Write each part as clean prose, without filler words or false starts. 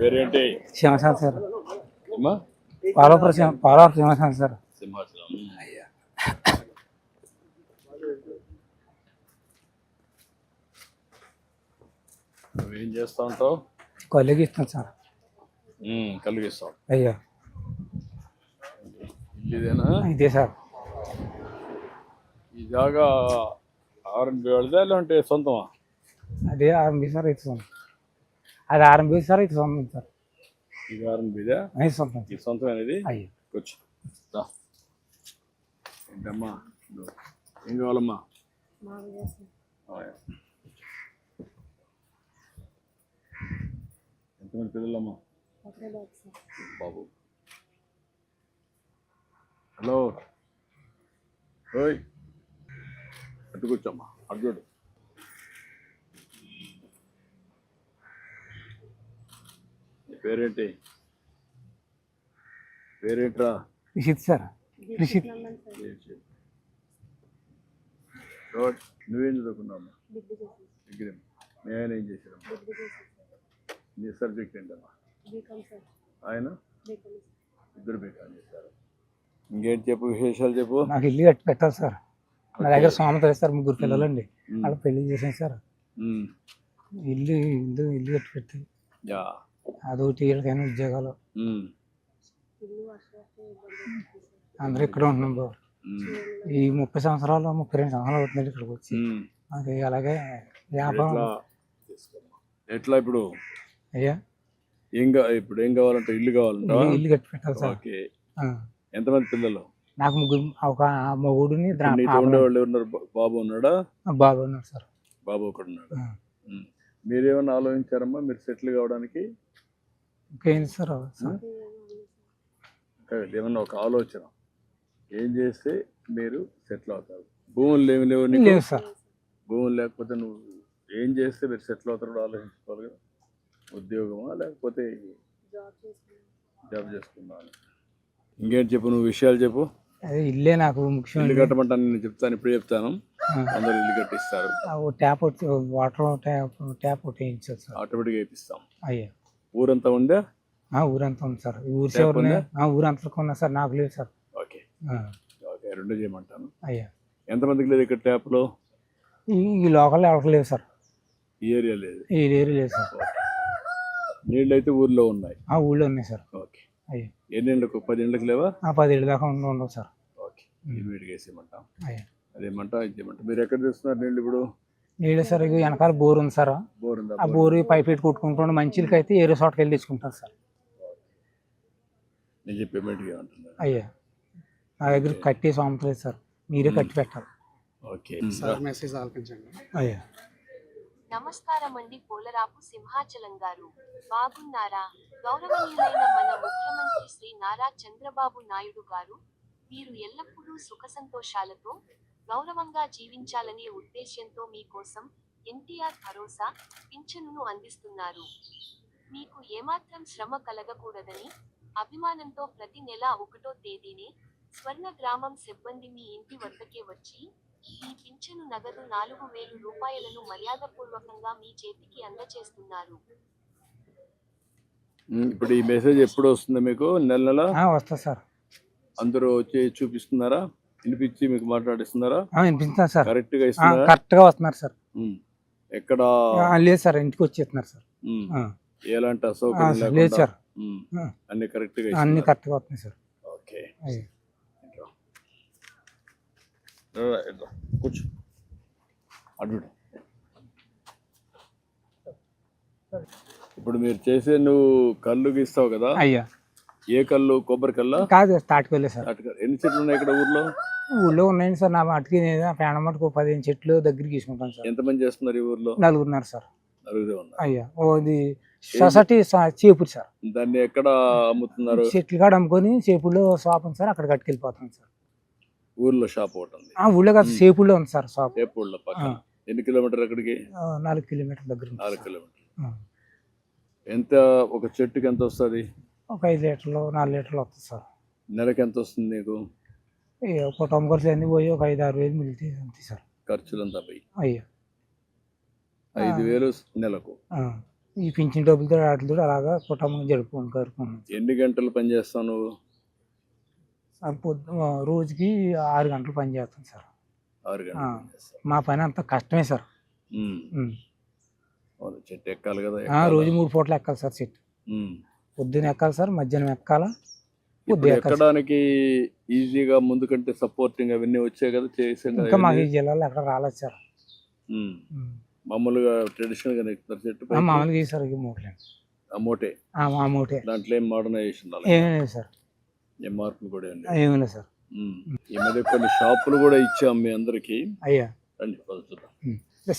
పేరేంటి? సింహాచలం సార్. అమ్మా పాలవరం సింహాచలం సార్. సింహాచలం. అయ్యా నువ్వేం చేస్తా ఉంటావు? కొలిగి ఇస్తాం సార్. కలిగిస్తావు. అయ్యా ఇదేనా? ఇదే సార్. ఈ జాగా ఆర్ఎన్బి వాళ్ళదా లేదంటే సొంతమా? అదే ఆర్ఎంబి సార్. ఇది సొంతం. అది ఆర్ఎంబి సార్. ఇది సొంతం సార్. ఇది ఆర్ఎన్బిదా? అది సొంతం. ఇది సొంతమైనది. అయ్యా కూర్చో. ఏంటమ్మా ఏం కావాలమ్మా? ఎంతమంది పిల్లలమ్మా? బాబు. హలో ఓయ్ అటు కూర్చోమ్మా. అటు చూడు. నీ పేరేంటి? పేరేంట్రా? రిషిత్ సార్. రిషిత్. నువ్వేం చదువుకున్నావమ్మా? డిగ్రీ. నేను ఏం చేశానమ్మా? నీ సబ్జెక్ట్ ఏంటమ్మా? ఆయన ఇద్దరు బీకాం చేశారు. ఇంకేంటి చెప్పు, విశేషాలు చెప్పు. నాకు ఇల్లు కట్టి పెట్టాలి సార్. నా దగ్గర సోమత సార్. ముగ్గురు పిల్లలండి. వాళ్ళు పెళ్లి చేసాను సార్. ఇల్లు ఇల్లు ఇల్లు కట్టి పెట్టి అదొకటి వీళ్ళకైనా ఉద్యోగాలు. అందరూ ఇక్కడ ఉంటున్నాం బాబు. ఈ 30 సంవత్సరాలు 32 సంవత్సరాలు అవుతుంది ఇక్కడికి వచ్చి. అది అలాగే వ్యాపారం. ఎట్లా ఇప్పుడు? అయ్యా ఇప్పుడు ఏం కావాలంటే ఇల్లు కావాలంటే ఇల్లు కట్టి పెట్టాలి సార్. ఓకే. ఎంతమంది పిల్లలు? నాకు ముగ్గురు. ఒక మొగుడిని ఉండేవాళ్ళు ఉన్నారు. బాబు ఉన్నాడా? బాబు ఉన్నాడు సార్. బాబు ఒకడు ఉన్నాడు. మీరేమన్నా ఆలోచించారమ్మా మీరు సెటిల్ కావడానికి? ఇంకేంటి సార్? ఏమన్నా ఒక ఆలోచన ఏం చేస్తే మీరు సెటిల్ అవుతారు? భూములు ఏమి లేవు లేవు సార్. భూములు లేకపోతే నువ్వు ఏం చేస్తే మీరు సెటిల్ అవుతారో ఆలోచించుకోవాలి కదా. ఉద్యోగమా లేకపోతే జాబ్ చేసుకున్నాను? ఇంకేంటి చెప్పు, నువ్వు విషయాలు చెప్పు. అదే ఇల్లే నాకు ముఖ్యం. ఇల్లు కట్టమంటాను. నేను చెప్తాను, ఇప్పుడు చెప్తాను. అందరూ ఇల్లు కట్టిస్తారు. ట్యాప్ వాటర్ ట్యాప్ ఒకటి వేయించారు సార్. ఆటోమేటిక్గా వేయిస్తాం. అయ్యా ఊరంతా ఉందా? ఊరంతా ఉంది సార్. ఊరి చివరి ఊరంతా ఉన్నా సార్. నాకు లేదు సార్. ఓకే ఓకే, రెండు చేయమంటాను. అయ్యా ఎంతమందికి లేదు ఇక్కడ ట్యాప్లో? ఈ లోకల్ ఎవరికి లేదు సార్. ఈ ఏరియా లేదు? ఈ ఏరియా లేదు సార్. నీళ్ళు అయితే ఊర్లో ఉన్నాయి? ఊళ్ళో ఉన్నాయి సార్. ఓకే. అయ్యా ఎన్ని ఏళ్ళకు? 10 ఏళ్ళకి లేవా? 10 ఏళ్ళ దాకా ఉండవు సార్. ఓకే. ఇమీడియట్గా వేసేయమంటాం. అయ్యా అదేమంటా ఇచ్చేయమంటాం. మీరు ఎక్కడ తెస్తున్నారు నీళ్ళు ఇప్పుడు? నీళ్ళు సార్ వెనకాల బోర్ ఉంది సార్. బోర్ ఉందా? ఆ బోరు పైప్ పెట్టి కొట్టుకుంటుండే మంచిలకి అయితే ఏరే చోటకి వెళ్ళి తెచ్చుకుంటారు సార్. నేను చెప్పి ఇమీడియట్గా ఉంటున్నాను. అయ్యా నా దగ్గర కట్టేసి అమ్మలేదు సార్. మీరే కట్టి పెట్టాలి. Okay sir. మెసేజ్ ఆలకించండి. అయ్యా నమస్కారం అండి పోలరాపు సింహాచలం గారు. బాగున్నారా? గౌరవనీయులైన మన ముఖ్యమంత్రి శ్రీ నారా చంద్రబాబు నాయుడు గారు మీరు ఎల్లప్పుడూ సుఖ సంతోషాలతో గౌరవంగా జీవించాలనే ఉద్దేశ్యంతో మీకోసం ఎన్టీఆర్ భరోసా పింఛనును అందిస్తున్నారు. మీకు ఏమాత్రం శ్రమ కలగకూడదని అభిమానంతో ప్రతి నెల 1వ తేదీనే స్వర్ణ గ్రామం సిబ్బంది మీ ఇంటి వద్దకే వచ్చి ఈ పింఛను నగదు 4,000 రూపాయలను మర్యాదపూర్వకంగా మీ చేతికి అందజేస్తున్నారు. ఇప్పుడు ఈ మెసేజ్ ఎప్పుడు వస్తుంది మీకు? నెల నెల వస్తా సార్. అందరూ వచ్చి చూపిస్తున్నారా? వినిపించి మీకు మాట్లాడిస్తున్నారా? వినిపిస్తున్నారు సార్. కరెక్ట్ గా ఇస్తున్నారా? కరెక్ట్ గా వస్తున్నారు సార్. ఎక్కడ లేదు సార్. ఇంటికి వచ్చేస్తున్నారు సార్. ఎలాంటి అసౌకర్యం లేదు సార్. అన్ని కరెక్ట్ గా అన్ని కరెక్ట్ గా వస్తున్నాయి సార్. ఓకే కూర్చో. అడ్డు. ఇప్పుడు మీరు చేసే నువ్వు కళ్ళు గీస్తావు కదా? అయ్యా ఏ కళ్ళు? కొబ్బరి కల్లా? కాదు, తాటికల్లే సార్. ఎన్ని చెట్లు ఉన్నాయి ఇక్కడ ఊర్లో? ఊళ్ళో ఉన్నాయండి సార్. నా మటుకి పేడ మటుకు 15 చెట్లు దగ్గర గీసుకుంటాను సార్. ఎంతమంది చేస్తున్నారు ఈ ఊర్లో? 4 ఉన్నారు సార్. 4 ఉన్నారు. అయ్యా ఇది సొసైటీ చేపూరు సార్. దాన్ని ఎక్కడ అమ్ముతున్నారు? చెట్లు కాడ అమ్ముకొని చేపుల్లో షాప్ ఉంది సార్. అక్కడ కట్టుకెళ్ళిపోతాం సార్. ఊర్లో షాప్ ఒకటి ఉంది? ఊళ్ళో కాదు, సేపుల్లో ఉంది సార్ షాప్. సేపుల్లో పక్కన. ఎన్ని కిలోమీటర్ అక్కడికి? 4 కిలోమీటర్ దగ్గర. 4 కిలోమీటర్. ఎంత ఒక చెట్టుకి ఎంత వస్తుంది? ఒక 5 లీటర్లు 4 లీటర్లు వస్తుంది సార్. నెలకి ఎంత వస్తుంది నీకు? కుటుంబ ఖర్చులు అన్నీ పోయి ఒక 5-6 వేలు మిగులుతాయి అంతే సార్. ఖర్చులంతా పోయి? అయ్యా 5,000 నెలకు. ఈ పింఛన్ డబ్బులతో వాటితో అలాగా కుటుంబం జరుపుకుంటున్నాం. ఎన్ని గంటలు పని చేస్తావు నువ్వు? రోజుకి 6 గంటలు పని చేస్తాం సార్. 6 గంటలు పని చేస్తావు. మా పని అంత కష్టమే సార్. చెట్టు ఎక్కాలి కదా. రోజు 3 పూటలు ఎక్కాలి సార్ చెట్టు. పొద్దున ఎక్కాలి సార్, మధ్యాహ్నం ఎక్కాలా. ఎక్కడానికి ఈజీగా ముందు కంటే సపోర్టింగ్ అవన్నీ వచ్చాయి కదా, చేసాం కదా. ఇంకా మాకు ఈ జిల్లాలో ఎక్కడ రాలేదు సార్. మామూలుగా ట్రెడిషనల్ గా ఎక్కుతారు చెట్టు మామూలుగా సార్. మోటే మోటే దాంట్లో ఏం మోడర్నైజేషన్ ఏమీ లేదు సార్. ఏం మార్పులు కూడా ఏమీ లేదు సార్. ఈ మధ్య కొన్ని షాపులు కూడా ఇచ్చాం మీ అందరికి. అయ్యా రండి చూద్దాం.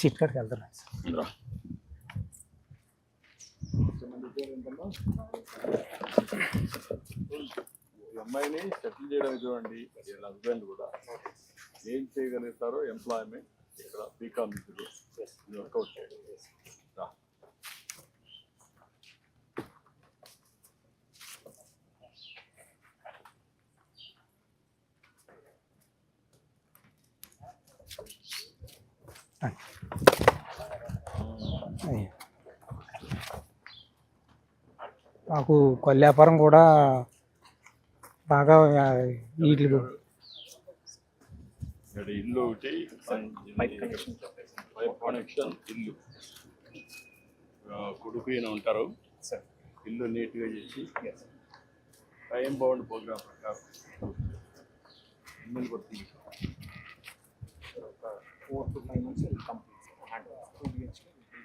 సీట్ కాడికి వెళ్తారు. ఈ అమ్మాయిని సెటిల్ చేయడానికి చూడండి. వీళ్ళ హస్బెండ్ కూడా ఏం చేయగలుగుతారో ఎంప్లాయ్మెంట్ ఇక్కడ బీకామ్ వర్కౌట్ చేయండి. మాకు కొల్లి వ్యాపారం కూడా బాగా వీటి ఇల్లు ఒకటి, పైప్ కనెక్షన్ ఇల్లు. కొడుకు ఈయన ఉంటారు. ఇల్లు నీట్గా చేసి టైం బౌండ్ ప్రోగ్రామ్ ప్రకారం ఇల్లు కొడుతుంది. 4 to 5 months will complete and 2 BHK will be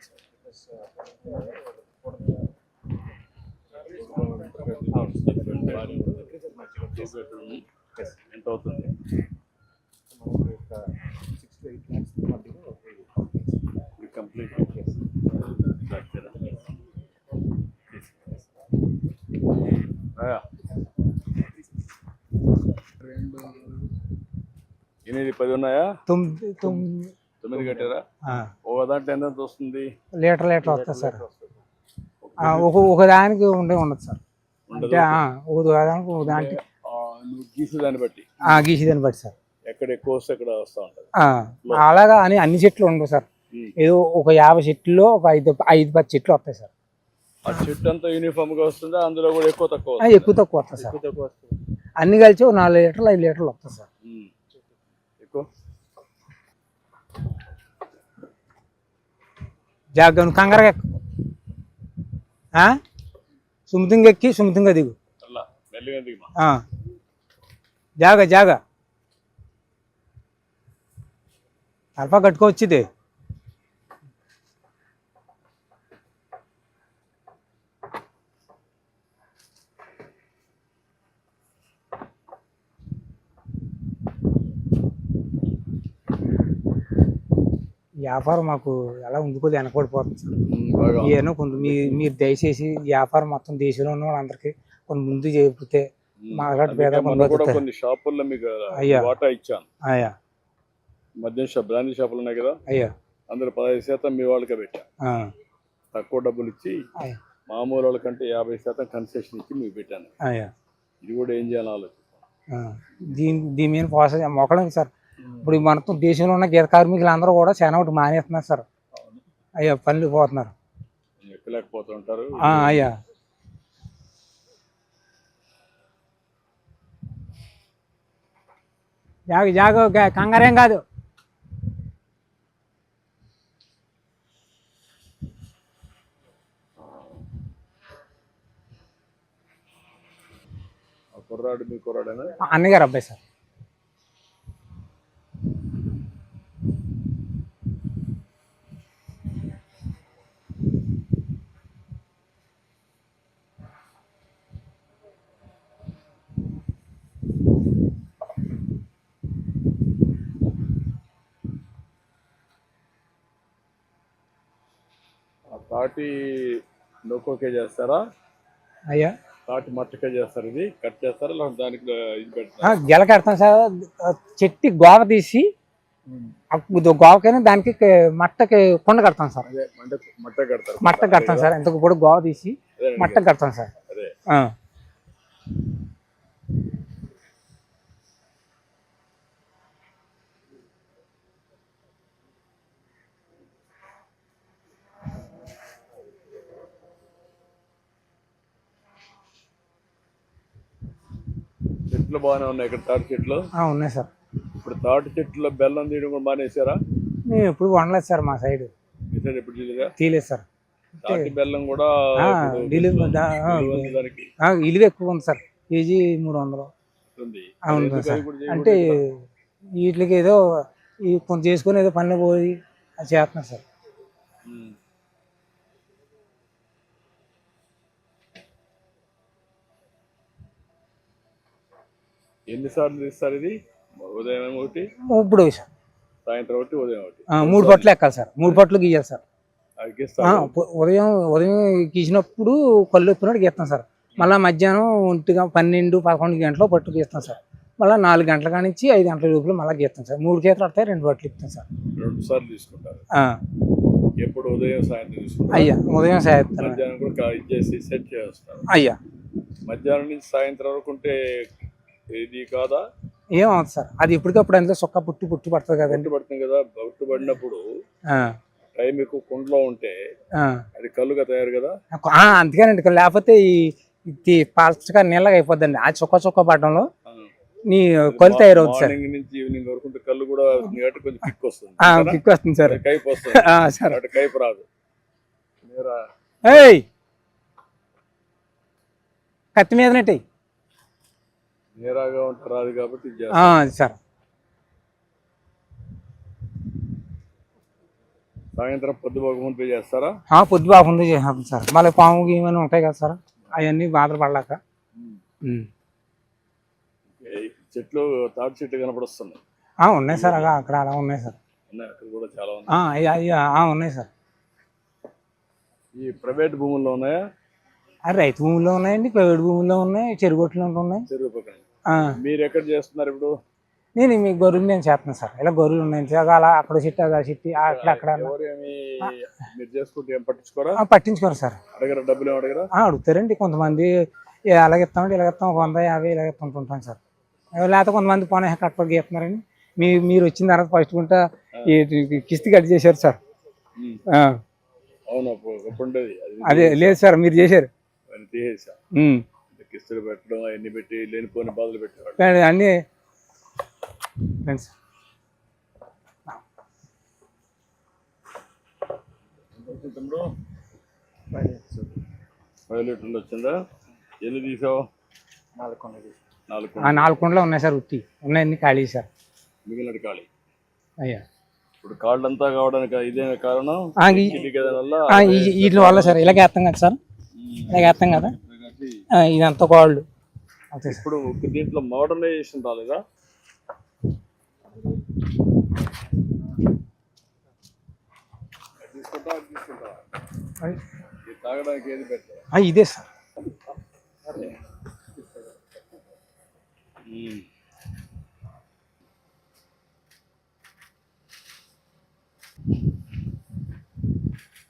because ఎంత అవుతుంది? 6 to 8 lakhs మధ్యలో కంప్లీట్. ఎనిమిది 10 ఉన్నాయా? 9 కట్టారా? ఒక దాంట్లో ఎంత వస్తుంది? లీటర్ వస్తుంది సార్. ఒక దానికి ఉండదు సార్. అంటే ఒక దానికి నువ్వు గీసేదాన్ని బట్టి గీసేదాన్ని బట్టి సార్. ఎక్కడ ఎక్కువ వస్తే అక్కడ వస్తూ ఉంటుంది. అలాగా అని అన్ని చెట్లు ఉండవు సార్. ఏదో ఒక 50 చెట్లు ఒక 5-10 చెట్లు వస్తాయి సార్. ఆ చెట్టు అంతా యూనిఫామ్ గా వస్తుందా? అందులో కూడా ఎక్కువ తక్కువ వస్తుంది సార్. అన్ని కలిసి 4 లీటర్లు 5 లీటర్లు వస్తాయి సార్. ఎక్కువ జాగ్రత్త కంగారుగా ఎక్కు. సుమతంగా ఎక్కి సుమతంగా దిగు. జాగా అల్పా కట్టుకోవచ్చుది. వ్యాపారం మాకు ఎలా ఉండుకోదు, వెనకబడిపోతుంది సార్. ఏమో కొంత మీరు దయచేసి వ్యాపారం మొత్తం దేశంలో ఉన్న వాళ్ళందరికీ కొంత ముందు చేపితే కొన్ని షాపుల్లో మీకు వాటా ఇచ్చాను. అయ్యా మద్యం షాప్, బ్రాండీ షాపులు ఉన్నాయి కదా, అయ్యా అందులో 15% మీ వాళ్ళకే పెట్టా. తక్కువ డబ్బులు ఇచ్చి మామూలు వాళ్ళకంటే 50% కన్సెషన్ ఇచ్చి మీకు పెట్టాను. అయ్యా ఇది కూడా ఏం చేయాలో ఆలోచిస్తాను. దీని మీద ప్రాసెస్ మొక్కడం సార్. ఇప్పుడు మనతో దేశంలో ఉన్న గీత కార్మికులు అందరూ కూడా చాలా ఒకటి మానేస్తున్నారు సార్. అయ్యా పనులు పోతున్నారు, ఎక్కలేకపోతుంటారు. అయ్యా జాగ కంగారేం కాదు. కుర్రాడు మీ కుర్రాడేనా? అన్నగారు అబ్బాయి సార్. తాటి నొక్కోకే చేస్తారా? అయ్యా తాటి మట్టకే చేస్తారు. ఇది కట్ చేస్తారా? దానికి ఇది పెడతారా? గెల కడతాం సార్. చెట్టు గోవ తీసి గోవకైనా దానికి మట్టకి కొండ కడతాం సార్. మట్ట కడతాం సార్. ఇంతకు కూడా గోవ తీసి మట్ట కడతాం సార్. చెట్లు బాగానే ఉన్నాయి ఇక్కడ, తాటి చెట్లు. ఉన్నాయి సార్. ఇప్పుడు తాటి చెట్లు బెల్లం తీయడం కూడా మానేసారా? మేము ఎప్పుడు వండలేదు సార్, మా సైడ్ మీ సైడ్ ఎప్పుడు చేయలేదా? తీయలేదు సార్. తాటి బెల్లం కూడా దానికి విలువ ఎక్కువ ఉంది సార్, కేజీ 300 ఉంది. అవును సార్. అంటే వీటికి ఏదో కొంత చేసుకొని ఏదో పనిలో పోయి అది చేస్తున్నారు సార్. ఎన్నిసార్లు తీస్తారు ఇది? ఉదయం ఒకటి, ఇప్పుడు సాయంత్రం ఒకటి, ఉదయం ఒకటి, 3 పట్లు ఎక్కాలి సార్. 3 పట్లు గీయాలి సార్. ఉదయం గీసినప్పుడు కళ్ళు ఎప్పినట్టు గీస్తాం సార్. మళ్ళీ మధ్యాహ్నం 12-11 గంటలు పట్టు గీస్తాం సార్. మళ్ళీ 4 గంటల కానించి 5 గంటల లోపల మళ్ళీ గీస్తాం సార్. 3 గీతలు పడతాయి, 2 పట్లు ఇస్తాం సార్. 2 సార్లు తీసుకుంటారు. ఎప్పుడు ఉదయం సాయంత్రం తీసుకుంటారు? అయ్యా ఉదయం సాయంత్రం మధ్యాహ్నం కూడా ఇచ్చేసి సెట్ చేస్తారు. అయ్యా మధ్యాహ్నం నుంచి సాయంత్రం వరకు ఉంటే ఇది కాదా? ఏమవుతుంది సార్, అది ఇప్పటికప్పుడు అందులో సొక్క పుట్టి పడుతుంది కదండి. పడుతుంది కదా. పడినప్పుడు టైం ఎక్కువ కుండలో ఉంటే అది కళ్ళుగా తయారు కదా. అందుకేనండి, లేకపోతే ఈ పచ్చగా నీళ్ళగా అయిపోద్దండి. ఆ చొక్క పడడంలో నీ కళ్ళు తయారవుతుంది సార్. మార్నింగ్ నుంచి ఈవినింగ్ వరకు ఉంటే కళ్ళు కూడా కొంచెం కిక్ వస్తుంది. కిక్ వస్తుంది సార్. కైపు వస్తుంది సార్. అటు కైపు రాదు. కత్తి మీదనట్టు నేరాగా ఉంటే రాదు కాబట్టి సార్. సాయంత్రం పొద్దుబాకు ముందు చేస్తారా? పొద్దుబాకు ముందు చేస్తాం సార్. మళ్ళీ పాము గీమని ఉంటాయి కదా సార్, అవన్నీ బాధలు పడలేక. చెట్లు తాటి చెట్లు కనపడొస్తున్నాయి. ఉన్నాయి సార్, అక్కడ అలా ఉన్నాయి సార్. అక్కడ కూడా చాలా ఉన్నాయి. ఉన్నాయి సార్. ఈ ప్రైవేట్ భూముల్లో ఉన్నాయా? రైతు భూముల్లో ఉన్నాయండి, ప్రైవేట్ భూముల్లో ఉన్నాయి, చెరుగొట్లు ఉన్నాయి. చెరువు పక్కన. మీరు ఎక్కడ చేస్తున్నారు ఇప్పుడు? నేను మీ గొర్రెలు నేను చేస్తున్నాను సార్. ఇలా గొర్రెలు ఉన్నాయి అలా అక్కడ చెట్టు అలా చెట్టు అక్కడ మీరు చేసుకుంటే ఏం పట్టించుకోరా? పట్టించుకోరు సార్. అడగరా? డబ్బులు ఏం అడగరా? అడుగుతారండి కొంతమంది. ఎలాగిస్తామంటే ఇలాగిస్తాం, 150 ఇలాగిస్తుంటాం సార్. లేకపోతే కొంతమంది పోనీ కట్టుబడి గీస్తున్నారండి. మీరు వచ్చిన తర్వాత ఫస్ట్ గుంట కిస్తీ కట్ చేశారు సార్. అవును, అదే లేదు సార్, మీరు చేశారు. కిస్తులు పెట్టడం అవన్నీ పెట్టి లేనిపోని బాధలు పెట్టారు అన్నీ. తమ్ముడు 5 లీటర్లు వచ్చిందా? ఎన్ని తీసావు? 4 కుండలు ఉన్నాయి సార్. ఉత్తి ఉన్నాయన్ని ఖాళీ సార్. మిగిలిన ఖాళీ. అయ్యా ఇప్పుడు కాళ్ళంతా కావడానికి ఇదే కారణం. వీటి వల్ల సార్. ఇలాగే వేస్తాం కదా సార్, ఇలాగే వేస్తాం కదా, ఇదంతా కాళ్ళు. ఇప్పుడు దీంట్లో మోడర్నైజేషన్ రాలేదా? తాగడానికి ఏది పెట్టారు? ఇదే సార్.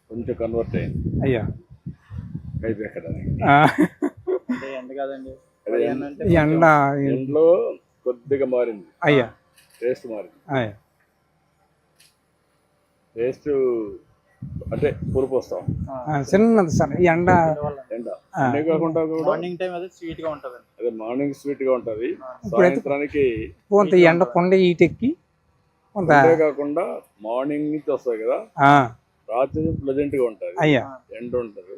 కొంచెం కన్వర్ట్ అయింది. అయ్యా కైపు ఎక్కడానికి ఎండ కాదండి, ఎండలో కొద్దిగా మారింది. అయ్యా టేస్ట్ మారింది. అయ్యా టేస్ట్ అంటే పులుపు వస్తాం చిన్నది సార్. ఈ ఎండ కాకుండా మార్నింగ్ టైం అదే స్వీట్ గా ఉంటది. అదే మార్నింగ్ స్వీట్ గా ఉంటది. సాయంత్రానికి కొంత ఎండ కొండ ఈటెక్కి కొంత కాకుండా మార్నింగ్ నుంచి వస్తాయి కదా, రాత్రి ప్లెజెంట్ గా ఉంటది. అయ్యా ఎండ ఉంటది,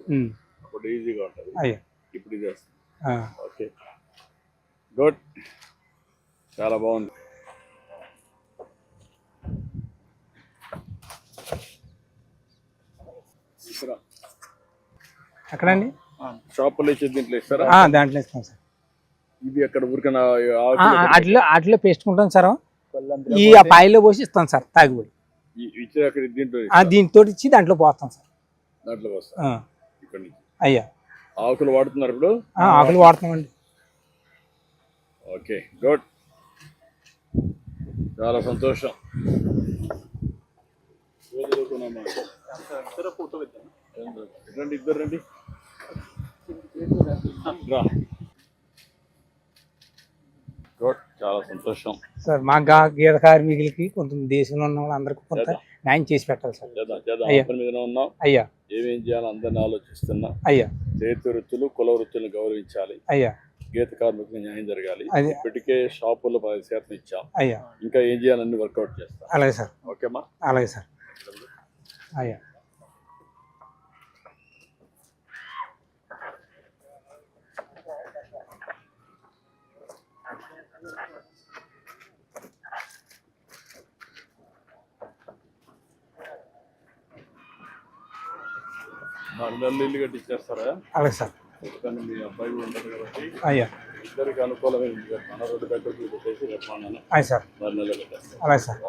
అప్పుడు ఈజీగా ఉంటది. అయ్యా ఇప్పుడు ఇది వస్తుంది. ఓకే, గుడ్, చాలా బాగుంది. ఎక్కడండి? షాపులో ఇచ్చే దీంట్లో ఇస్తారా? దాంట్లో ఇస్తాం సార్. ఇది అక్కడ ఊరికైనా అట్లా పేసుకుంటాం సార్. ఈ పాయిలో పోసి ఇస్తాం సార్ తాగిపోయి. ఇచ్చే అక్కడ దీంతో ఇచ్చి దాంట్లో పోస్తాం సార్. దాంట్లో పోస్తాం ఇక్కడ నుంచి. అయ్యా ఆకులు వాడుతున్నారు ఇప్పుడు? ఆకులు వాడుతున్నామండి. ఓకే, గుడ్, చాలా సంతోషం. రండి, ఇద్దరు రండి. గుడ్, చాలా సంతోషం సార్. మా గీత కార్మికులకి కొంచెం దేశంలో ఉన్న వాళ్ళందరికీ కొంత న్యాయం చేసి పెట్టాలి సార్. మీదనే ఉన్నాం. అయ్యా ఏమేం చేయాలో అందరిని ఆలోచిస్తున్నా. అయ్యా చేతి వృత్తులు, కుల వృత్తులను గౌరవించాలి. అయ్యా గీత కార్మికులకు న్యాయం జరగాలి. అది- ఇప్పటికే షాపుల్లో 10% ఇచ్చాం. అయ్యా ఇంకా ఏం చేయాలని వర్కౌట్ చేస్తాం. అలాగే సార్, ఓకేమ్మా. అలాగే సార్. అయ్యా నెలలు ఇల్లు కట్టించేస్తారా? అలాగే సార్. కానీ మీ అబ్బాయి కూడా ఉంటారు కాబట్టి అయ్యా ఇద్దరికి అనుకూలమైన ఇల్లు కట్టాను. 2 బెడ్రూమ్లు పెట్టేసి కట్టమన్నాను. అయ్యి సార్, 4 నెలలు కట్టేస్తాను. అలాగే సార్.